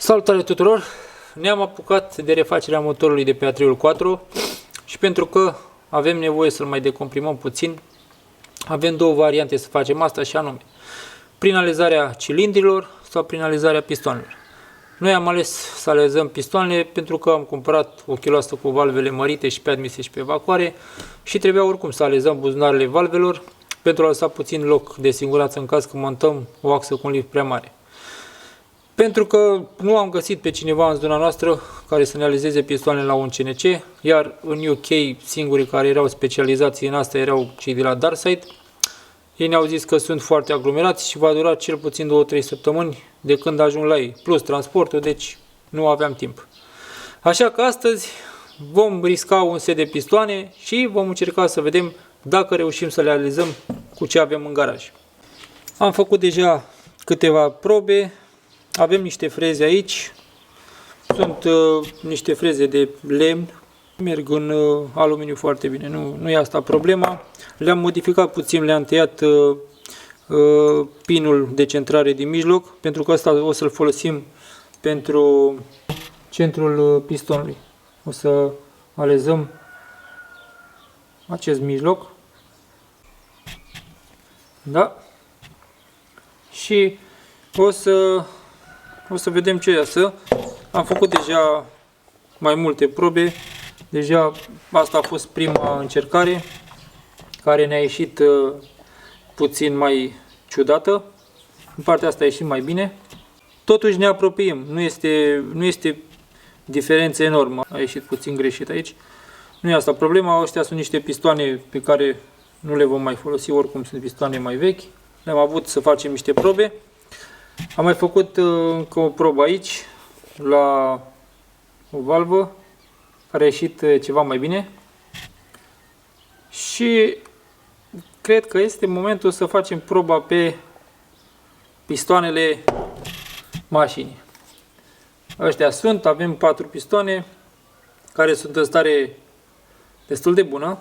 Salutare tuturor! Ne-am apucat de refacerea motorului de pe Atriul 4 și pentru că avem nevoie să-l mai decomprimăm puțin, avem două variante să facem asta, și anume prin alezarea cilindrilor sau prin alezarea pistoanelor. Noi am ales să alezăm pistoanele pentru că am cumpărat o chiloasă cu valvele mărite și pe admise și pe evacuare și trebuia oricum să alezăm buzunarele valvelor pentru a lăsa puțin loc de siguranță în caz că montăm o axă cu un lift prea mare. Pentru că nu am găsit pe cineva în zona noastră care să ne alizeze pistoanele la un CNC, iar în UK singurii care erau specializați în asta erau cei de la Darside. Ei ne-au zis că sunt foarte aglomerați și va dura cel puțin 2-3 săptămâni de când ajung la ei, plus transportul, deci nu aveam timp. Așa că astăzi vom risca un set de pistoane și vom încerca să vedem dacă reușim să le realizăm cu ce avem în garaj. Am făcut deja câteva probe, avem niște freze aici, sunt niște freze de lemn, merg în aluminiu foarte bine, nu e asta problema. Le-am modificat puțin, le-am tăiat pinul de centrare din mijloc, pentru că asta o să-l folosim pentru centrul pistonului. O să alezăm acest mijloc. Da? Și o să vedem ce iasă. Am făcut deja mai multe probe. Deja asta a fost prima încercare, care ne-a ieșit puțin mai ciudată. În partea asta a ieșit mai bine. Totuși ne apropiem. Nu este diferență enormă. A ieșit puțin greșit aici. Nu e asta problema. Astea sunt niște pistoane pe care nu le vom mai folosi. Oricum sunt pistoane mai vechi. Le-am avut să facem niște probe. Am mai făcut încă o probă aici, la o valvă, care a ieșit ceva mai bine. Și cred că este momentul să facem proba pe pistoanele mașinii. Ăștia sunt, avem 4 pistoane care sunt în stare destul de bună.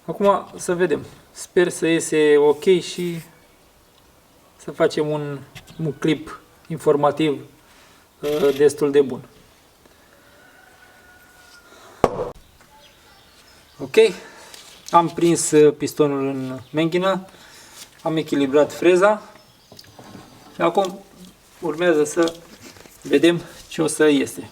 Acum să vedem. Sper să iese ok și să facem un clip informativ destul de bun. Ok, am prins pistonul în menghină, am echilibrat freza și acum urmează să vedem ce o să iese.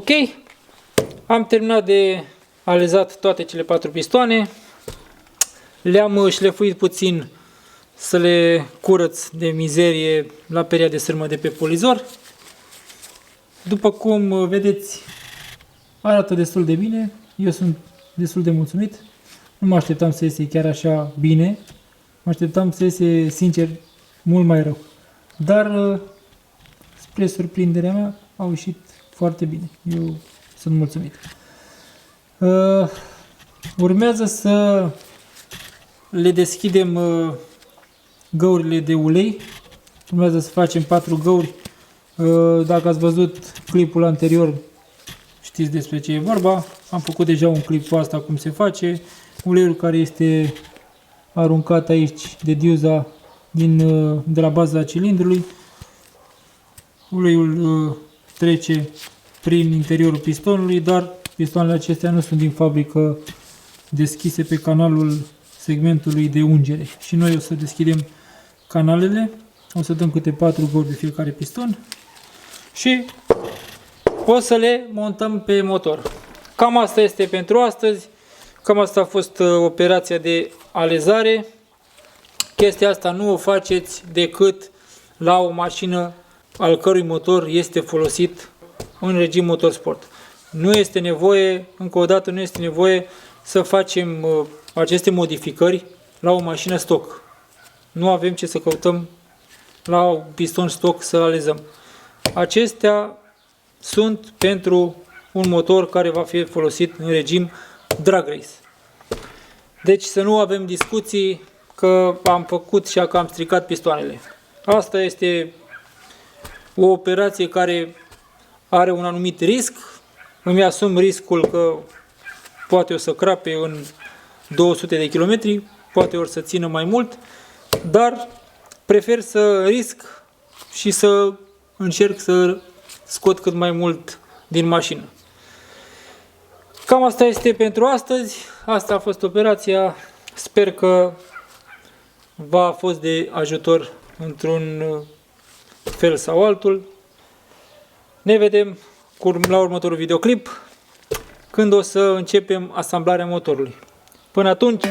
Ok, am terminat de alezat toate cele 4 pistoane. Le-am șlefuit puțin să le curăț de mizerie la peria de sârmă de pe polizor. După cum vedeți, arată destul de bine. Eu sunt destul de mulțumit. Nu mă așteptam să iese chiar așa bine. Mă așteptam să iese, sincer, mult mai rău. Dar, spre surprinderea mea, au ieșit foarte bine. Eu sunt mulțumit. Urmează să le deschidem găurile de ulei. Urmează să facem 4 găuri. Dacă ați văzut clipul anterior, știți despre ce e vorba. Am făcut deja un clip cu asta, cum se face. Uleiul care este aruncat aici de diuza de la baza cilindrului. Uleiul trece prin interiorul pistonului, dar pistoanele acestea nu sunt din fabrică deschise pe canalul segmentului de ungere. Și noi o să deschidem canalele. O să dăm câte 4 găuri de fiecare piston și o să le montăm pe motor. Cam asta este pentru astăzi. Cam asta a fost operația de alezare. Chestia asta nu o faceți decât la o mașină al cărui motor este folosit în regim motorsport. Nu este nevoie, încă o dată, nu este nevoie să facem aceste modificări la o mașină stock. Nu avem ce să căutăm la un piston stock să alezăm. Acestea sunt pentru un motor care va fi folosit în regim drag race. Deci să nu avem discuții că am făcut și că am stricat pistoanele. Asta este o operație care are un anumit risc. Îmi asum riscul că poate o să crape în 200 de kilometri, poate o să țină mai mult, dar prefer să risc și să încerc să scot cât mai mult din mașină. Cam asta este pentru astăzi. Asta a fost operația. Sper că v-a fost de ajutor într-un fel sau altul. Ne vedem la următorul videoclip, când o să începem asamblarea motorului. Până atunci,